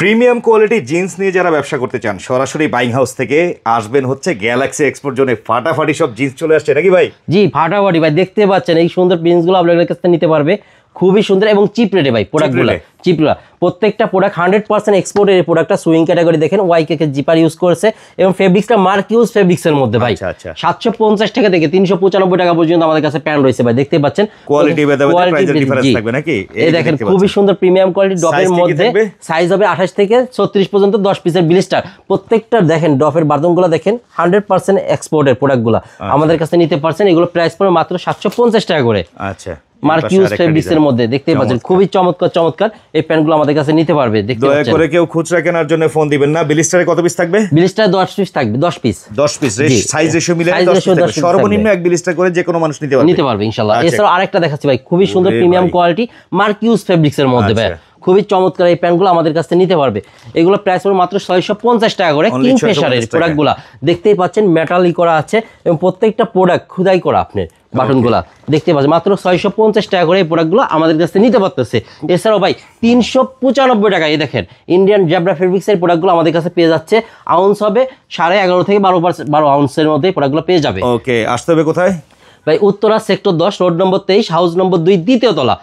Premium quality jeans নিয়ে যারা ব্যবসা করতে চান সরাসরি বাইং হাউস থেকে আসবেন হচ্ছে গ্যালাক্সি এক্সপোর্ট জোনে। ফাটাফাটি সব জিন্স চলে আসছে নাকি ভাই? জি ফাটাফাটি ভাই, দেখতে পাচ্ছেন এই সুন্দর প্রিন্টসগুলো আপনাদের কাছ থেকে নিতে পারবে খুবই সুন্দর এবং চিপ রেটে ভাই। প্রোডাক্টগুলো চিপ রেট, প্রত্যেকটা প্রোডাক্ট 100% এক্সপোর্টের এই প্রোডাক্টটা। সুইং ক্যাটাগরি দেখেন, ওয়াইকে জিপার ইউজ করেছে এবং ফেব্রিক্সটা মার্ক ইউজ ফেব্রিক্সের মধ্যে ভাই। 750 টাকা থেকে 395 টাকা পর্যন্ত আমাদের কাছে প্যান্ট রয়েছে ভাই, দেখতে পাচ্ছেন। কোয়ালিটি ভেদে প্রাইসের ডিফারেন্স থাকবে নাকি? এই দেখেন খুবই সুন্দর প্রিমিয়াম কোয়ালিটি ডপের মধ্যে সাইজ হবে 28 থেকে 36 পর্যন্ত 10 পিসের ব্লিস্টার। প্রত্যেকটা দেখেন ডপের বাটনগুলো দেখেন 100% এক্সপোর্টের প্রোডাক্টগুলো আমাদের কাছে নিতে পারছেন। এগুলো প্রাইস পড়বে মাত্র 750 টাকা করে। আচ্ছা, মার্কিউস ফেব্রিক্সের মধ্যে দেখতে পাচ্ছেন, খুবই চমৎকার এই প্যান্টগুলো আমাদের কাছে নিতে পারবে। দেখতে পাচ্ছেন, দয়া করে কেউ খুচরা কেনার জন্য ফোন দিবেন না। ব্লিস্টারে কত পিস থাকবে? ব্লিস্টারে 10 পিস থাকবে, 10 পিস সাইজ রেশিও মিলে 10 পিস থাকবে। সর্বনিম্ন এক ব্লিস্টার করে যে কোনো মানুষ নিতে পারবে ইনশাআল্লাহ। এছাড়া আরেকটা দেখাচ্ছি ভাই, খুবই সুন্দর প্রিমিয়াম কোয়ালিটি মার্কিউস ফেব্রিক্সের মধ্যে ভাই, খুবই চমৎকার এই প্যান্টগুলো আমাদের কাছে নিতে পারবে। এগুলো প্রাইস পড়বে মাত্র 650 টাকা করে। কিং ফিশারের প্রোডাক্টগুলো দেখতেই পাচ্ছেন, মেটালি করা আছে এবং প্রত্যেকটা প্রোডাক্ট খোদাই করা। আপনার বাটনগুলো দেখতে পাচ্ছেন মাত্র 650 টাকা করে এই প্রোডাক্টগুলো আমাদের কাছে নিতে পারতেছে। এছাড়াও ভাই 395 টাকা এই দেখেন ইন্ডিয়ান জ্যাবরা ফেব্রিক্সের প্রোডাক্টগুলো আমাদের কাছে পেয়ে যাচ্ছে। আউন্স হবে 11.5 থেকে 12 আউন্সের মধ্যে প্রোডাক্টগুলো পেয়ে যাবে। ওকে, আসতে হবে কোথায় ভাই? Uttara sector 10 road number 23 house নম্বর 2 দ্বিতীয় তলা।